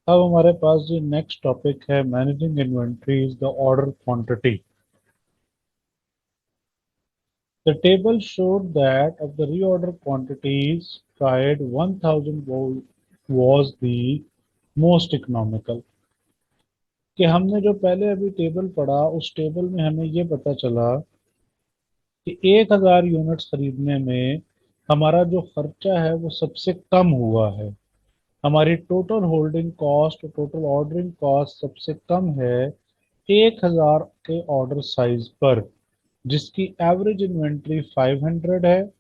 अब हमारे पास जो नेक्स्ट टॉपिक है managing inventories the order quantity. The table showed that of the reorder quantities tried 1000 was the most economical. कि हमने जो पहले अभी टेबल पढ़ा उस टेबल में हमें ये पता चला कि 1000 यूनिट्स खरीदने में हमारा जो खर्चा है वो सबसे कम हुआ है. हमारी टोटल होल्डिंग कॉस्ट और टोटल ऑर्डरिंग कॉस्ट सबसे कम है 1000 के ऑर्डर साइज पर, जिसकी एवरेज इन्वेंट्री 500 है,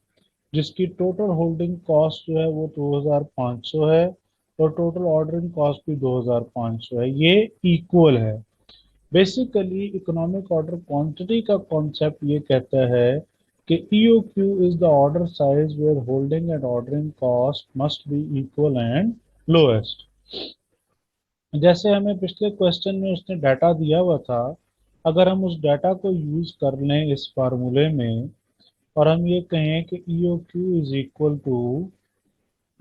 जिसकी टोटल होल्डिंग कॉस्ट जो है वो 2500 है और टोटल ऑर्डरिंग कॉस्ट भी 2500 है. ये इक्वल है. बेसिकली इकोनॉमिक ऑर्डर क्वांटिटी का कॉन्सेप्ट ये कहता है कि EOQ is the order size where holding and ordering cost must be equal and lowest. जैसे हमें पिछले क्वेश्चन में उसने डाटा दिया हुआ था, अगर हम उस डाटा को यूज कर लें इस फार्मूले में और हम ये कहें कि EOQ is equal to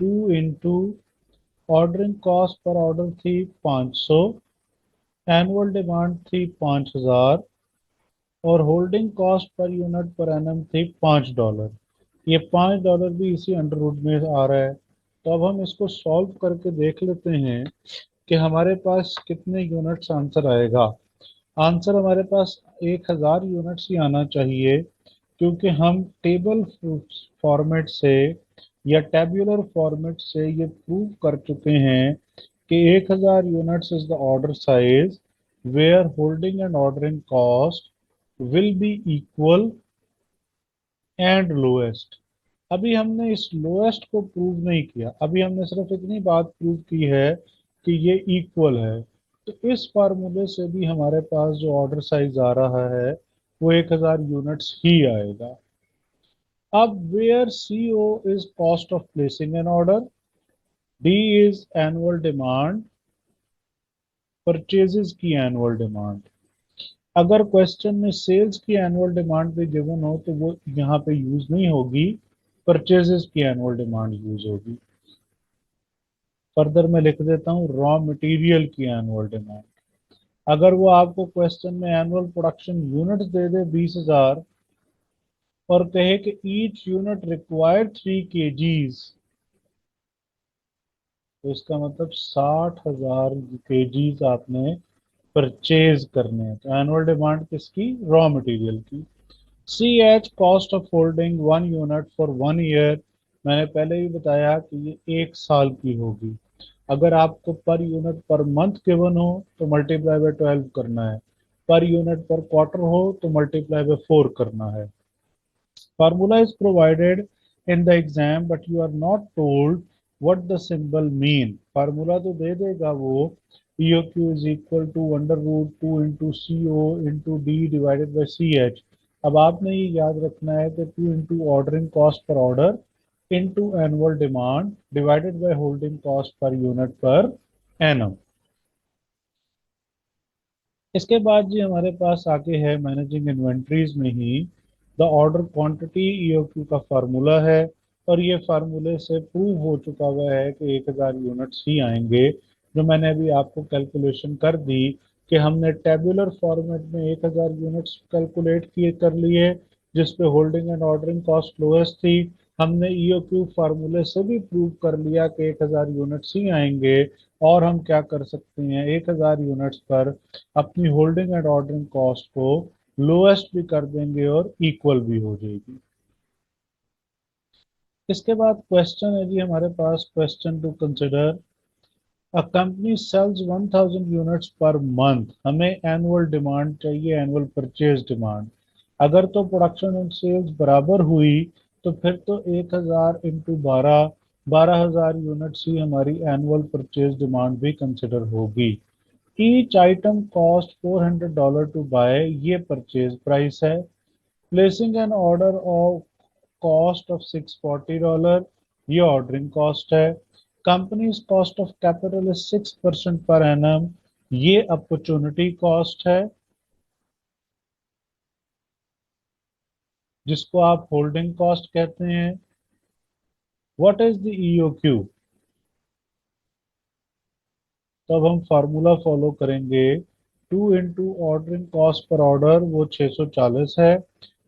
2 ordering cost per order थी 500, एनुअल डिमांड थी 5000 और holding cost per unit per annum थी $5. ये $5 भी इसी अंडर रूट में आ रहा है. तो अब हम इसको सॉल्व करके देख लेते हैं कि हमारे पास कितने यूनिट्स आंसर आएगा. आंसर हमारे पास 1000 यूनिट्स ही आना चाहिए, क्योंकि हम टेबल फॉर्मेट से या टेब्यूलर फॉर्मेट से ये प्रूव कर चुके हैं कि 1000 units is the order size where holding and ordering cost will be equal and lowest. अभी हमने इस लोएस्ट को प्रूव नहीं किया, अभी हमने सिर्फ इतनी बात प्रूव की है कि ये इक्वल है. तो इस फार्मूले से भी हमारे पास जो ऑर्डर साइज आ रहा है वो 1000 यूनिट्स ही आएगा. अब where CO is cost of placing an order, D is annual demand, purchases की एनुअल डिमांड. अगर क्वेश्चन में सेल्स की एनुअल डिमांड भी गिवन हो तो वो यहाँ पे यूज नहीं होगी, परचेजेस की एनुअल डिमांड यूज होगी. फर्दर मैं लिख देता हूँ रॉ मटेरियल की एनुअल डिमांड. अगर वो आपको क्वेश्चन में एनुअल प्रोडक्शन यूनिट्स दे दे 20,000 और कहे कि ईच यूनिट रिक्वायर्ड 3 kgs, तो इसका मतलब 60,000 kgs आपने परचेज करने हैं. तो एनुअल डिमांड किसकी? रॉ मटेरियल की. CH cost of holding 1 unit for 1 year, मैंने पहले ही बताया कि ये 1 साल की होगी. अगर आपको पर यूनिट पर मंथ गिवन हो तो मल्टीप्लाई बाय 12 करना है, पर यूनिट पर क्वार्टर हो तो मल्टीप्लाई बाय 4 करना है. Formula is provided in the exam but you are not told what the symbol mean. Formula तो दे देगा वो, EOQ is equal to under root 2 into CO into D divided by CH. अब आपने ये याद रखना है कि 2 into ordering cost per order into annual demand divided by holding cost per unit per annum. इसके बाद जी हमारे पास आगे है मैनेजिंग इन्वेंट्रीज में ही द ऑर्डर क्वांटिटी EOQ का फार्मूला है. और ये फार्मूले से प्रूव हो चुका हुआ है कि 1000 यूनिट्स ही आएंगे. जो मैंने अभी आपको कैलकुलेशन कर दी कि हमने टेबुलर फॉर्मेट में 1000 यूनिट्स कैलकुलेट किए कर लिए, जिसपे holding and ordering cost lowest थी. हमने EOQ फार्मूले से भी प्रूव कर लिया कि 1000 यूनिट्स ही आएंगे. और हम क्या कर सकते हैं, 1000 यूनिट्स पर अपनी होल्डिंग एंड ऑर्डरिंग कॉस्ट को लोएस्ट भी कर देंगे और इक्वल भी हो जाएगी. इसके बाद क्वेश्चन है जी हमारे पास, question to consider. A company sells 1000 units per month. हमें एनुअल डिमांड चाहिए, एनुअल परचेज डिमांड. अगर तो प्रोडक्शन एंड सेल्स बराबर हुई तो फिर तो 1000 इंटू 12, 12,000 यूनिट्स ही हमारी एनुअल परचेज डिमांड भी कंसिडर होगी. Each item cost $400 to buy, ये परचेज प्राइस है. Placing an order of cost of $640, ये ऑर्डरिंग कॉस्ट है. Companies cost of capital is 6% per annum, ये अपॉर्चुनिटी कॉस्ट है, जिसको आप होल्डिंग कॉस्ट कहते हैं. What is the EOQ? तो अब हम फार्मूला फॉलो करेंगे। 2 into ordering cost per order वो 640 है।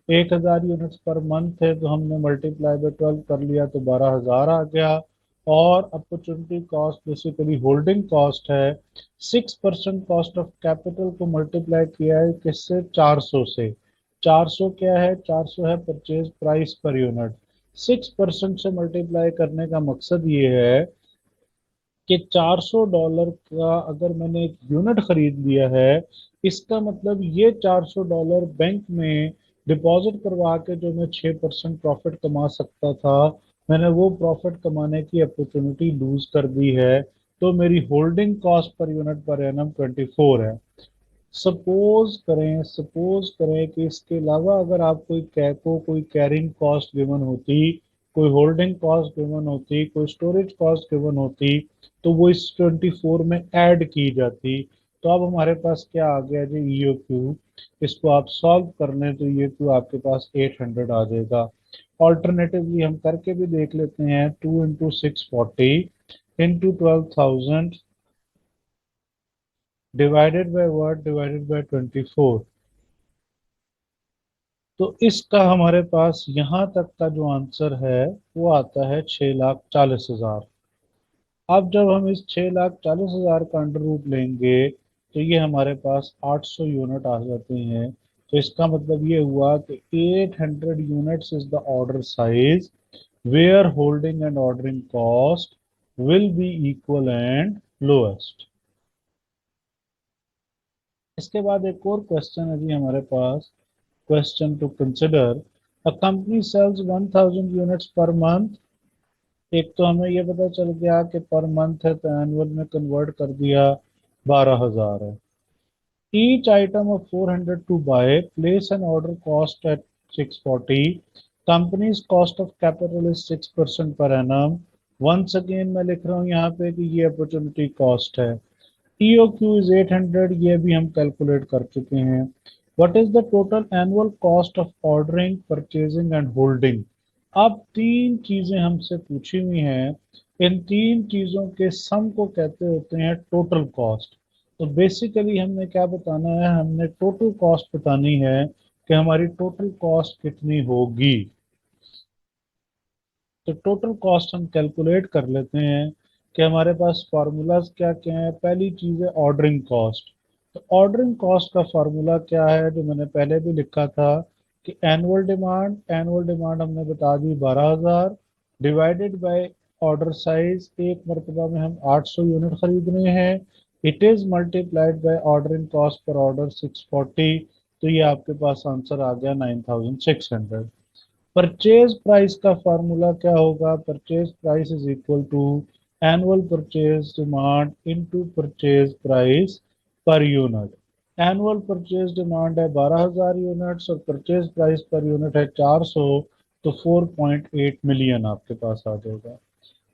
1000 यूनिट्स पर मंथ है, तो हमने मल्टीप्लाई बाय 12 कर लिया तो 12,000 आ गया। और opportunity cost basically holding cost है। 6% कॉस्ट ऑफ कैपिटल को मल्टीप्लाई किया है किससे? 400 से। 400 क्या है? 400 है परचेज प्राइस पर यूनिट। 6% से मल्टीप्लाई करने का मकसद ये है कि $400 का अगर मैंने एक यूनिट खरीद लिया है, इसका मतलब ये $400 बैंक में डिपॉजिट करवा के जो मैं 6% प्रॉफिट कमा सकता था, मैंने वो प्रॉफिट कमाने की अपॉर्चुनिटी लूज कर दी है। तो मेरी holding cost per unit per annum 24 है। सपोज करें कि इसके अलावा अगर आप कोई कैरिंग कॉस्ट गिवन होती, कोई होल्डिंग कॉस्ट गिवन होती, कोई स्टोरेज कॉस्ट गिवन होती, तो वो इस 24 में ऐड की जाती। तो अब हमारे पास क्या आ गया जी? ईओक्यू। इसको आप सॉल्व कर लें तो ईओक्यू आपके पास 800 आ जाएगा। ऑल्टरनेटिवली हम करके भी देख लेते हैं। 2 into 640 into 12,000 divided by what? Divided by 24। तो इसका हमारे पास यहाँ तक का जो आंसर है वो आता है 6,40,000। अब जब हम इस 6,40,000 का अंडर रूट लेंगे तो ये हमारे पास 800 यूनिट आ जाते हैं। तो इसका मतलब ये हुआ कि 800 units is the order size where holding and ordering cost will be equal and lowest. इसके बाद एक और क्वेश्चन है जी हमारे पास। Question to consider. A company sells 1000 units per month. एक तो हमें ये पता चल गया कि पर मंथ है तो एनुअल में कन्वर्ट कर दिया, 12,000 है। Each item of 400 to buy place an order cost at 640। Companies cost of capital is 6% per annum. Once again मैं लिख रहा हूँ यहाँ पे कि ये अपॉर्चुनिटी कॉस्ट है। EOQ is 800, ये भी हम कैलकुलेट कर चुके हैं। What is the total annual cost of ordering, purchasing and holding? अब तीन चीजें हमसे पूछी हुई हैं। इन तीन चीजों के सम को कहते होते हैं टोटल कॉस्ट। तो बेसिकली हमने क्या बताना है? हमने टोटल कॉस्ट बतानी है कि हमारी टोटल कॉस्ट कितनी होगी। तो टोटल कॉस्ट हम कैलकुलेट कर लेते हैं कि हमारे पास फार्मूलाज क्या क्या है। पहली चीज है ऑर्डरिंग कॉस्ट। तो ऑर्डरिंग कॉस्ट का फार्मूला क्या है जो मैंने पहले भी लिखा था कि एनुअल डिमांड हमने बता दी 12,000 डिवाइडेड बाय ऑर्डर साइज। एक मरतबा में हम 800 यूनिट खरीद रहे हैं। It is multiplied by ordering cost per order 640। तो ये आपके पास आंसर आ गया 9,600। परचेज प्राइस का फार्मूला क्या होगा? Purchase price is equal to annual purchase demand into purchase price per unit. Annual purchase demand है 12,000 यूनिट्स और परचेज प्राइस पर यूनिट है 400। तो 4.8 मिलियन आपके पास आ जाएगा।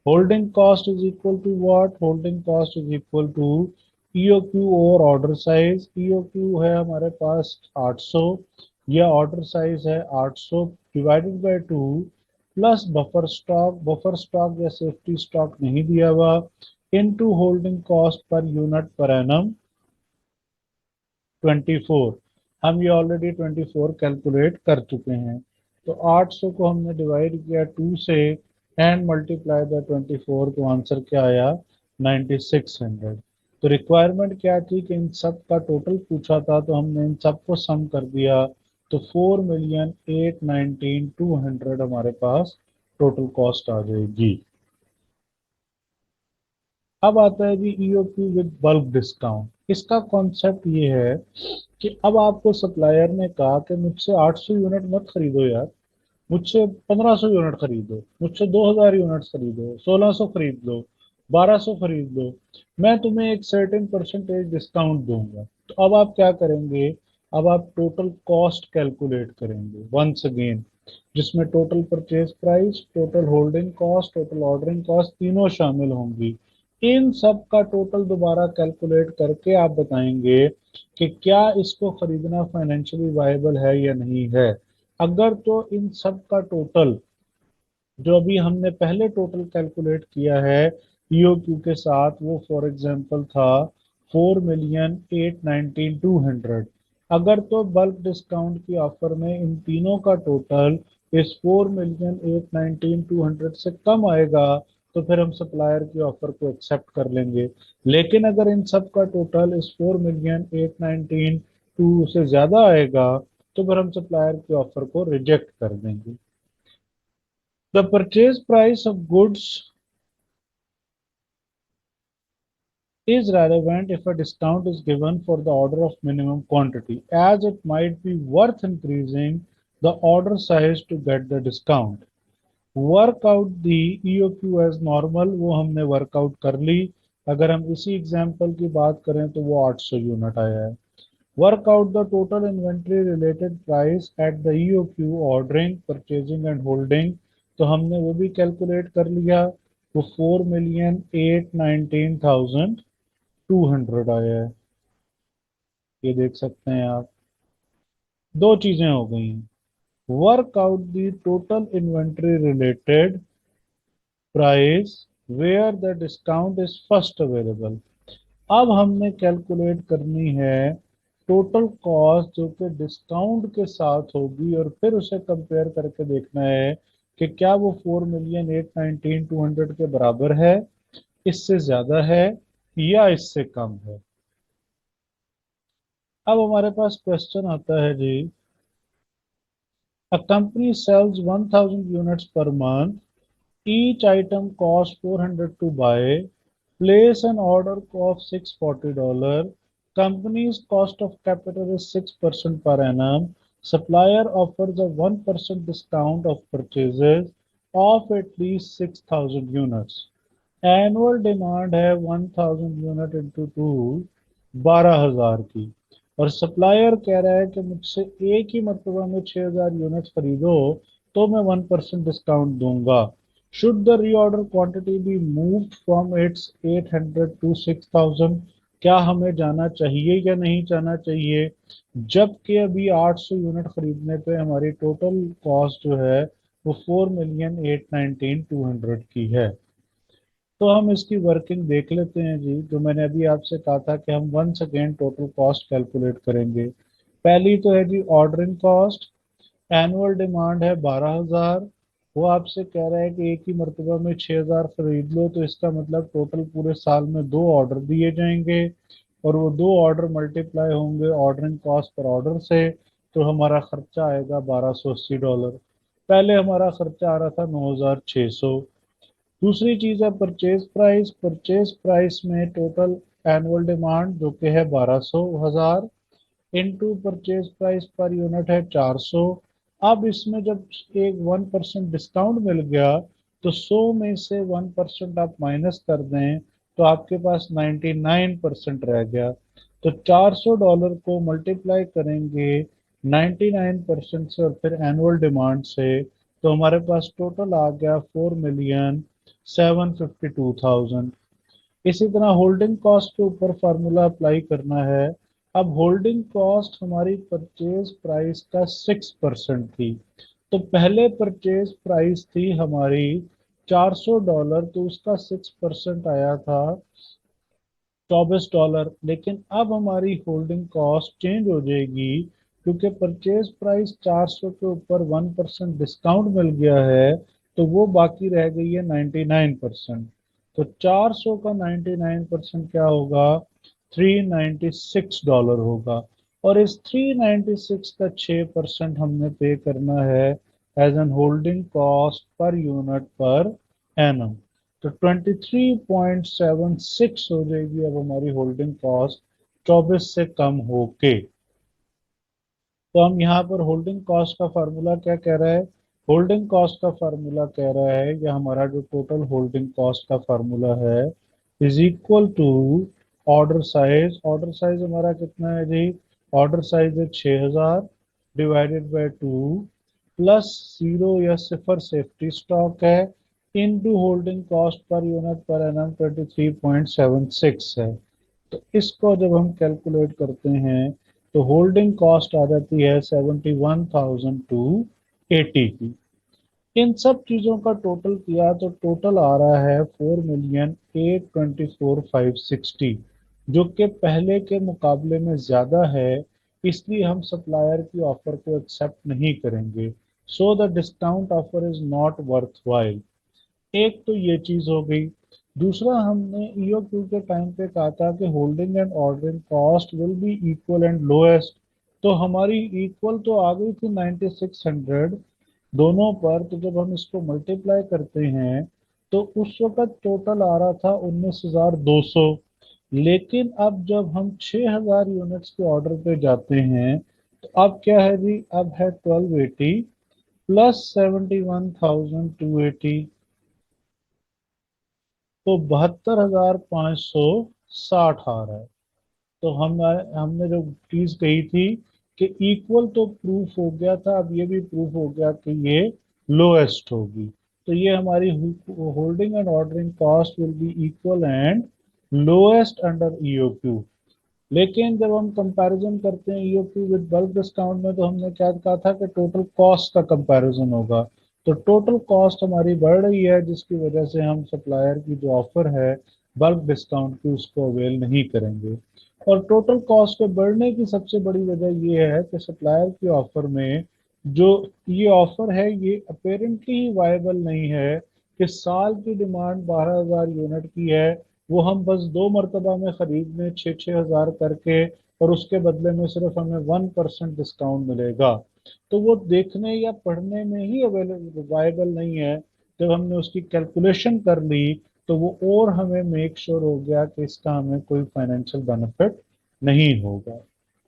Holding cost is equal to what? Holding cost is equal to EOQ और order size. EOQ है हमारे पास 800, यह ऑर्डर साइज है 800 divided by 2 plus buffer stock. Buffer stock या सेफ्टी स्टॉक नहीं दिया हुआ, into holding cost per unit per annum 24। हम ये ऑलरेडी 24 कैलकुलेट कर चुके हैं। तो 800 को हमने डिवाइड किया 2 से एंड मल्टीप्लाई बाय 24, तो आंसर क्या आया? 9600। तो रिक्वायरमेंट क्या थी कि इन सब का टोटल पूछा था, तो हमने इन सब को सम कर दिया। तो 4,819,200 हमारे पास टोटल कॉस्ट आ जाएगी। अब आता है जी ईओक्यू विद बल्क डिस्काउंट। इसका कॉन्सेप्ट ये है कि अब आपको सप्लायर ने कहा कि मुझसे 800 यूनिट मत खरीदो यार, मुझसे 1500 यूनिट खरीदो, मुझसे 2000 यूनिट खरीदो, 1600 खरीद लो, 1200 खरीद लो, मैं तुम्हें एक सर्टेन परसेंटेज डिस्काउंट दूंगा। तो अब आप क्या करेंगे? अब आप टोटल कॉस्ट कैलकुलेट करेंगे वंस अगेन, जिसमें total purchase price, total holding cost, total ordering cost तीनों शामिल होंगी। इन सब का टोटल दोबारा कैलकुलेट करके आप बताएंगे कि क्या इसको खरीदना फाइनेंशियली वायबल है या नहीं है। अगर तो इन सब का टोटल जो अभी हमने पहले टोटल कैलकुलेट किया है ईओक्यू के साथ, वो फॉर एग्जांपल था 4,819,200। अगर तो बल्क डिस्काउंट की ऑफर में इन तीनों का टोटल इस 4,819,200 से कम आएगा तो फिर हम सप्लायर की ऑफर को एक्सेप्ट कर लेंगे। लेकिन अगर इन सब का टोटल इस 4,819,200 से ज्यादा आएगा तो फिर हम सप्लायर की ऑफर को रिजेक्ट कर देंगे। The purchase price of goods is relevant if a discount is given for the order of minimum quantity, as it might be worth increasing the order size to get the discount. Work out the EOQ as normal, वो हमने workout कर ली। अगर हम इसी example की बात करें तो वो 800 यूनिट आया है। Work out the total inventory related price at the EOQ ordering, purchasing and holding, तो हमने वो भी कैलकुलेट कर लिया। वो 4,819,200 आया है। ये देख सकते हैं आप, दो चीजें हो गई हैं। Work out the total inventory related price where the discount is first available. अब हमने कैलकुलेट करनी है टोटल कॉस्ट जो कि डिस्काउंट के साथ होगी, और फिर उसे कंपेयर करके देखना है कि क्या वो 4,819,200 के बराबर है, इससे ज्यादा है या इससे कम है। अब हमारे पास क्वेश्चन आता है जी, a company sells 1,000 units per month. Each item costs 400 to buy. Place an order of $640. Company's cost of capital is 6% per annum. Supplier offers a 1% discount of purchases of at least 6,000 units. Annual demand है 1,000 unit into two, 12,000 की। और supplier कह रहा है कि मुझसे एक ही मरतबा में 6,000 यूनिट खरीदो तो मैं 1% डिस्काउंट दूंगा। Should the reorder quantity be moved from its 800 to 6,000, क्या हमें जाना चाहिए या नहीं जाना चाहिए, जबकि अभी 800 यूनिट खरीदने पे हमारी टोटल कॉस्ट जो है वो 4,819,200 की है। तो हम इसकी वर्किंग देख लेते हैं जी। जो मैंने अभी आपसे कहा था कि हम once again total cost calculate करेंगे। पहली तो है जी ऑर्डरिंग कॉस्ट। एनुअल डिमांड है 12,000। वो आपसे कह रहा है कि एक ही मरतबा में 6,000 खरीद लो, तो इसका मतलब टोटल पूरे साल में दो ऑर्डर दिए जाएंगे और वो दो ऑर्डर मल्टीप्लाई होंगे ऑर्डरिंग कॉस्ट पर ऑर्डर से, तो हमारा खर्चा आएगा $1,280। पहले हमारा खर्चा आ रहा था 9,600। दूसरी चीज है परचेज प्राइस। परचेज प्राइस में टोटल एनुअल डिमांड जो कि है 12,000 into purchase price per unit है 400। अब इसमें जब एक 1% डिस्काउंट मिल गया तो 100 में से 1% आप माइनस कर दें तो आपके पास 99% रह गया। तो $400 को मल्टीप्लाई करेंगे 99% से और फिर एनुअल डिमांड से, तो हमारे पास टोटल आ गया 4,752,000। इसी तरह होल्डिंग कॉस्ट के ऊपर फार्मूला अप्लाई करना है। अब होल्डिंग कॉस्ट हमारी परचेज प्राइस का 6% थी। तो पहले परचेज प्राइस थी हमारी $400, तो उसका 6% आया था $24। लेकिन अब हमारी होल्डिंग कॉस्ट चेंज हो जाएगी क्योंकि परचेज प्राइस 400 के ऊपर 1% डिस्काउंट मिल गया है, तो वो बाकी रह गई है 99%। तो 400 का 99% क्या होगा, $396 होगा। और इस 396 का 6% हमने पे करना है as an holding cost per unit per annum. तो 23.76 हो जाएगी अब हमारी होल्डिंग कॉस्ट 24 से कम होके। तो हम यहाँ पर होल्डिंग कॉस्ट का फार्मूला क्या कह रहा है, होल्डिंग कॉस्ट का फार्मूला कह रहा है कि हमारा जो टोटल होल्डिंग कॉस्ट का फार्मूला है is equal to order size. Order size हमारा कितना है जी, ऑर्डर साइज है 6,000 डिवाइडेड बाय 2 प्लस 0 या सिफर सेफ्टी स्टॉक है into holding cost per unit per annum 23.76 है। तो इसको जब हम कैलकुलेट करते हैं तो होल्डिंग कॉस्ट आ जाती है 71,280 की। इन सब चीजों का टोटल किया तो टोटल आ रहा है 4,824,560, जो कि पहले के मुकाबले में ज्यादा है। इसलिए हम सप्लायर की ऑफर को एक्सेप्ट नहीं करेंगे। So the discount offer is not worth while. एक तो ये चीज हो गई। दूसरा, हमने ईओक्यू के टाइम पे कहा था कि holding and ordering cost will be equal and lowest. तो हमारी इक्वल तो आ गई थी 9600 दोनों पर। तो जब हम इसको मल्टीप्लाई करते हैं तो उस वक्त टोटल आ रहा था 19,200। लेकिन अब जब हम 6,000 यूनिट्स के ऑर्डर पे जाते हैं तो अब क्या है जी, अब है 1280 प्लस 71,280, तो 72,560 आ रहा है। तो हम हमने जो चीज कही थी कि इक्वल तो प्रूफ हो गया था, अब ये भी प्रूफ हो गया कि ये लोएस्ट होगी। तो ये हमारी holding and ordering cost will be equal and lowest under EOQ. लेकिन जब हम कंपैरिजन करते हैं ईओक्यू विद बल्क डिस्काउंट में, तो हमने क्या कहा था कि टोटल कॉस्ट का कंपैरिजन होगा। तो टोटल कॉस्ट हमारी बढ़ रही है, जिसकी वजह से हम सप्लायर की जो ऑफर है बल्क डिस्काउंट की, उसको अवेल नहीं करेंगे। और टोटल कॉस्ट के बढ़ने की सबसे बड़ी वजह यह है कि सप्लायर की ऑफर में जो ये ऑफर है ये अपेरेंटली ही वायबल नहीं है। कि साल की डिमांड 12,000 यूनिट की है, वो हम बस दो मरतबा में खरीद लें 6,000 करके, और उसके बदले में सिर्फ हमें 1% डिस्काउंट मिलेगा। तो वो देखने या पढ़ने में ही अवेलेबल वायबल नहीं है। जब हमने उसकी कैलकुलेशन कर ली तो वो और हमें मेक श्योर हो गया कि इसका हमें कोई फाइनेंशियल बेनिफिट नहीं होगा।